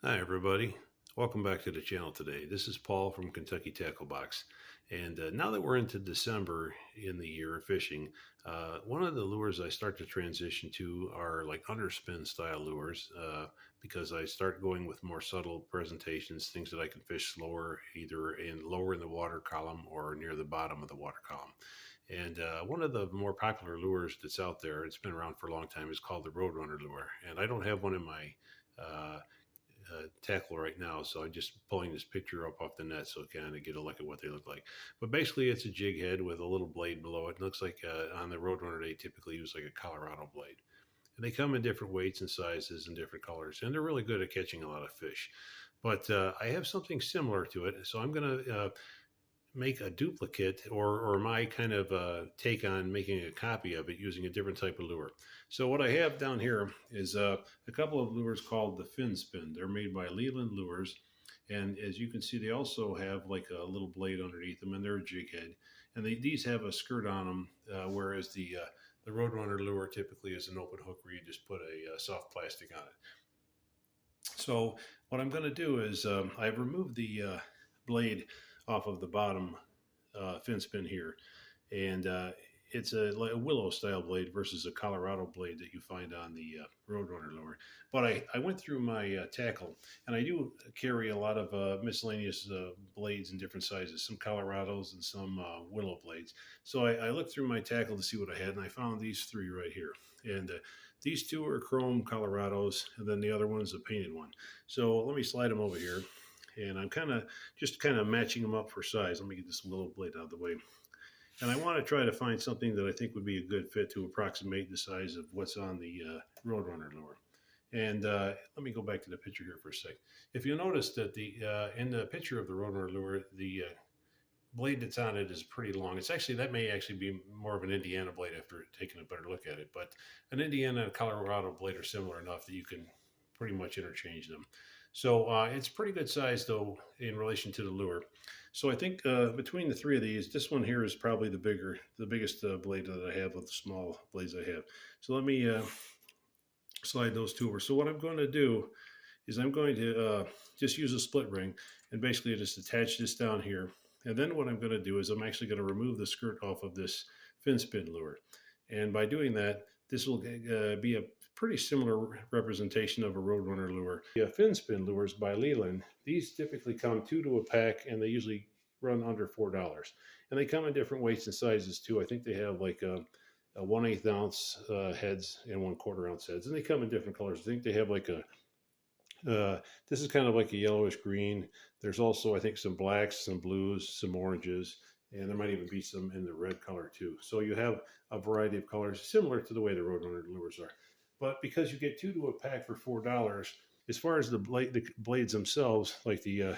Hi, everybody. Welcome back to the channel today. This is Paul from Kentucky Tacklebox. And now that we're into December in the year of fishing, one of the lures I start to transition to are like underspin style lures because I start going with more subtle presentations, things that I can fish slower, either lower in the water column or near the bottom of the water column. And one of the more popular lures that's out there, it's been around for a long time, is called the Roadrunner lure. And I don't have one in my tackle right now, so I'm just pulling this picture up off the net so kind of get a look at what they look like. But basically, it's a jig head with a little blade below it. It looks like on the Roadrunner they typically use like a Colorado blade. And they come in different weights and sizes and different colors, and they're really good at catching a lot of fish. But I have something similar to it, so I'm going to make a duplicate or my kind of take on making a copy of it using a different type of lure. So what I have down here is a couple of lures called the Fin Spin. They're made by Leland Lures. And as you can see, they also have like a little blade underneath them, and they're a jig head. And these have a skirt on them, whereas the Roadrunner lure typically is an open hook where you just put a soft plastic on it. So what I'm going to do is I've removed the blade off of the bottom fin spin here, and it's like a willow style blade versus a Colorado blade that you find on the Roadrunner lure. But I went through my tackle, and I do carry a lot of miscellaneous blades in different sizes, some Colorados and some willow blades. So I looked through my tackle to see what I had, and I found these three right here. And these two are chrome Colorados, and then the other one's a painted one. So let me slide them over here. And I'm kind of matching them up for size. Let me get this little blade out of the way. And I want to try to find something that I think would be a good fit to approximate the size of what's on the Roadrunner lure. And let me go back to the picture here for a sec. If you notice that in the picture of the Roadrunner lure, the blade that's on it is pretty long. That may actually be more of an Indiana blade after taking a better look at it. But an Indiana and a Colorado blade are similar enough that you can pretty much interchange them. So it's pretty good size, though, in relation to the lure. So I think between the three of these, this one here is probably the biggest blade that I have of the small blades I have. So let me slide those two over. So what I'm going to do is I'm going to just use a split ring and basically just attach this down here. And then what I'm going to do is I'm actually going to remove the skirt off of this fin spin lure. And by doing that, this will be a pretty similar representation of a Roadrunner lure. The fin spin lures by Leland, these typically come 2 to a pack, and they usually run under $4. And they come in different weights and sizes too. I think they have like a 1/8 ounce heads and 1/4 ounce heads, and they come in different colors. I think they have like this is kind of like a yellowish green. There's also, I think, some blacks, some blues, some oranges, and there might even be some in the red color too. So you have a variety of colors similar to the way the Roadrunner lures are. But because you get 2 to a pack for $4, as far as the blades themselves, like the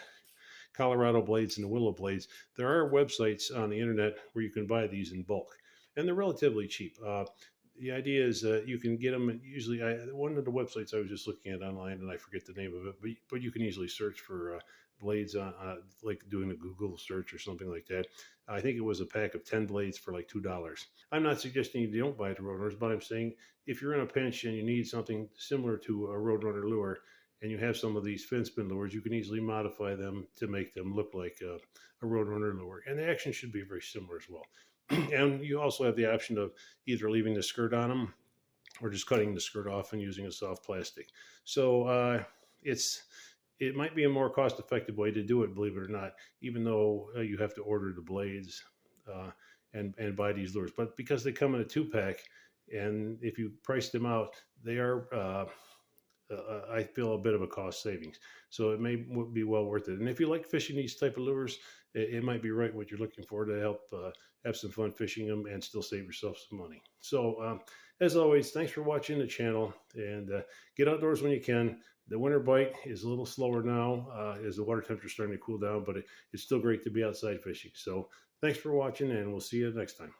Colorado blades and the willow blades, there are websites on the internet where you can buy these in bulk, and they're relatively cheap. The idea is you can get them usually. One of the websites I was just looking at online, and I forget the name of it, but you can easily search for blades on like doing a Google search or something like that. I think it was a pack of 10 blades for like $2. I'm not suggesting you don't buy the Roadrunners, but I'm saying if you're in a pinch and you need something similar to a Roadrunner lure, and you have some of these fin spin lures, you can easily modify them to make them look like a Roadrunner lure, and the action should be very similar as well. And you also have the option of either leaving the skirt on them or just cutting the skirt off and using a soft plastic. So it might be a more cost-effective way to do it, believe it or not, even though you have to order the blades and buy these lures. But because they come in a 2-pack, and if you price them out, they are I feel a bit of a cost savings. So it may be well worth it. And if you like fishing these type of lures, it might be right what you're looking for to help have some fun fishing them and still save yourself some money. So as always, thanks for watching the channel, and get outdoors when you can. The winter bite is a little slower now as the water temperature is starting to cool down, but it's still great to be outside fishing. So thanks for watching, and we'll see you next time.